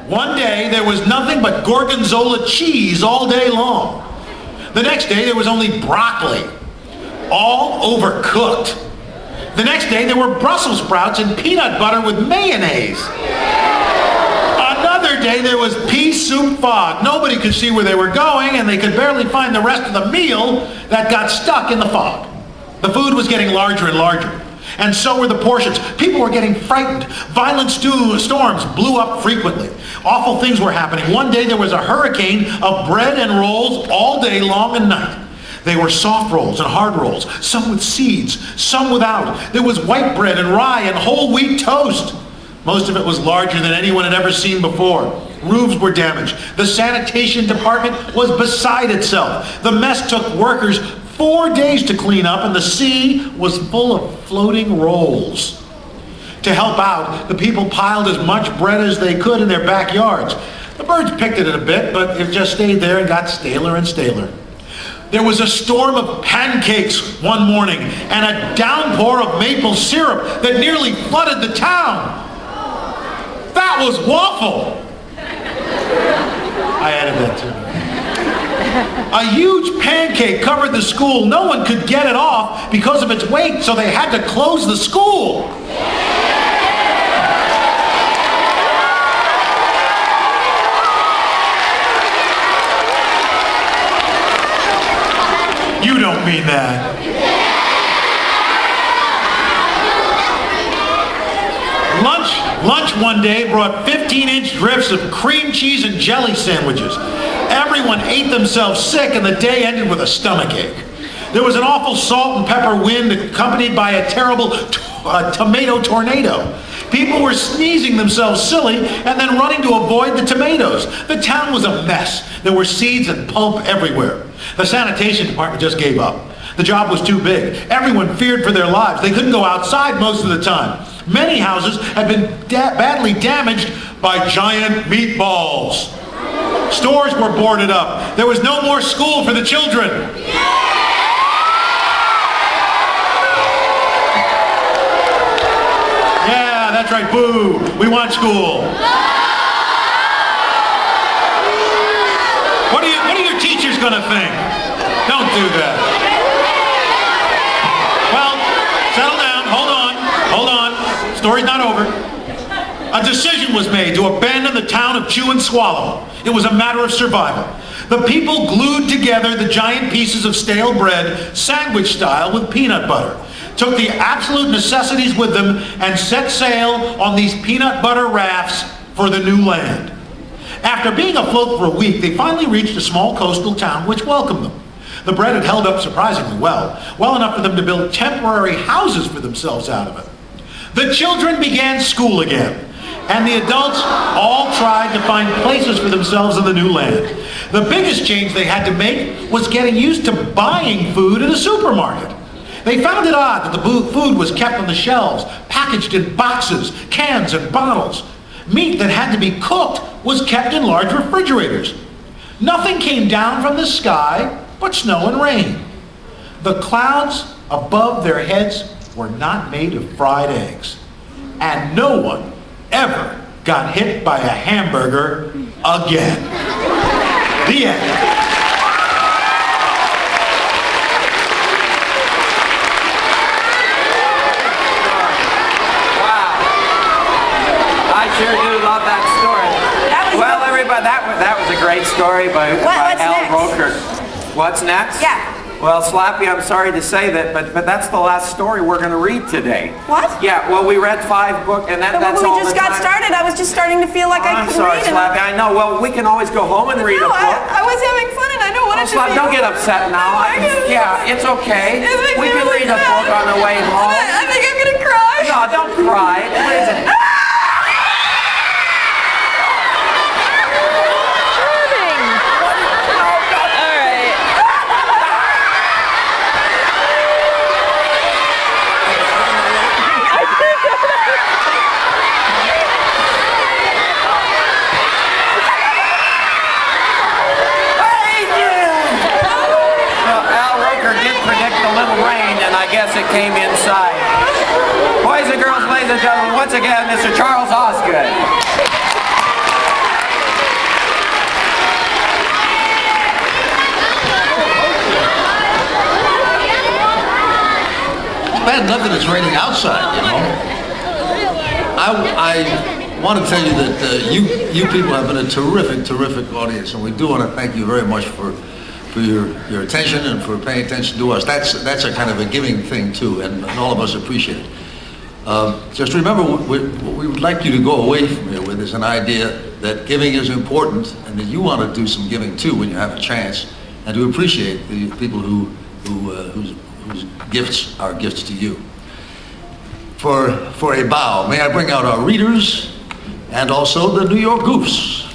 One day there was nothing but gorgonzola cheese all day long. The next day there was only broccoli, all overcooked. The next day there were Brussels sprouts and peanut butter with mayonnaise. Another day there was pea soup fog. Nobody could see where they were going, and they could barely find the rest of the meal that got stuck in the fog. The food was getting larger and larger, and so were the portions. People were getting frightened. Violent storms blew up frequently. Awful things were happening. One day there was a hurricane of bread and rolls all day long and night. They were soft rolls and hard rolls, some with seeds, some without. There was white bread and rye and whole wheat toast. Most of it was larger than anyone had ever seen before. Roofs were damaged. The sanitation department was beside itself. The mess took workers 4 days to clean up, and the sea was full of floating rolls. To help out, the people piled as much bread as they could in their backyards. The birds picked at it a bit, but it just stayed there and got staler and staler. There was a storm of pancakes one morning and a downpour of maple syrup that nearly flooded the town. That was waffle. I added that too. A huge pancake covered the school. No one could get it off because of its weight, so they had to close the school. You don't mean that. Lunch one day brought 15-inch drifts of cream cheese and jelly sandwiches. Everyone ate themselves sick, and the day ended with a stomachache. There was an awful salt and pepper wind accompanied by a terrible tomato tornado. People were sneezing themselves silly and then running to avoid the tomatoes. The town was a mess. There were seeds and pulp everywhere. The sanitation department just gave up. The job was too big. Everyone feared for their lives. They couldn't go outside most of the time. Many houses had been badly damaged by giant meatballs. Stores were boarded up. There was no more school for the children. Yeah, that's right, boo. We want school. What are your teachers gonna think? Don't do that. Well, settle down, hold on. Story's not over. A decision was made to abandon the town of Chew and Swallow. It was a matter of survival. The people glued together the giant pieces of stale bread, sandwich style, with peanut butter, took the absolute necessities with them, and set sail on these peanut butter rafts for the new land. After being afloat for a week, they finally reached a small coastal town which welcomed them. The bread had held up surprisingly well enough for them to build temporary houses for themselves out of it. The children began school again, and the adults all tried to find places for themselves in the new land. The biggest change they had to make was getting used to buying food in a supermarket. They found it odd that the food was kept on the shelves, packaged in boxes, cans, and bottles. Meat that had to be cooked was kept in large refrigerators. Nothing came down from the sky but snow and rain. The clouds above their heads were not made of fried eggs. And no one ever got hit by a hamburger again. The end. Wow. I sure do love that story. Well, everybody, that was a great story by Al Roker. What's next? Yeah. Well, Slappy, I'm sorry to say that, but that's the last story we're going to read today. What? Yeah, well, we read 5 books, and that's all the time. When we just got started, I was just starting to feel like I could I'm sorry, read. Slappy, I know. Well, we can always go home and read a book. I was having fun, and I don't want it to be... Slappy, don't get upset now. Yeah, it's okay. We can read a book on the way home. I think I'm going to cry. No, don't cry. Listen. I guess it came inside. Boys and girls, ladies and gentlemen, once again, Mr. Charles Osgood. bad enough that it's raining outside, you know. I want to tell you that you people have been a terrific audience, and we do want to thank you very much for your attention and for paying attention to us. That's a kind of a giving thing too, and all of us appreciate it. Just remember, what we would like you to go away from here with is an idea that giving is important, and that you want to do some giving too when you have a chance, and to appreciate the people whose gifts are gifts to you. For a bow, may I bring out our readers and also the New York Goofs.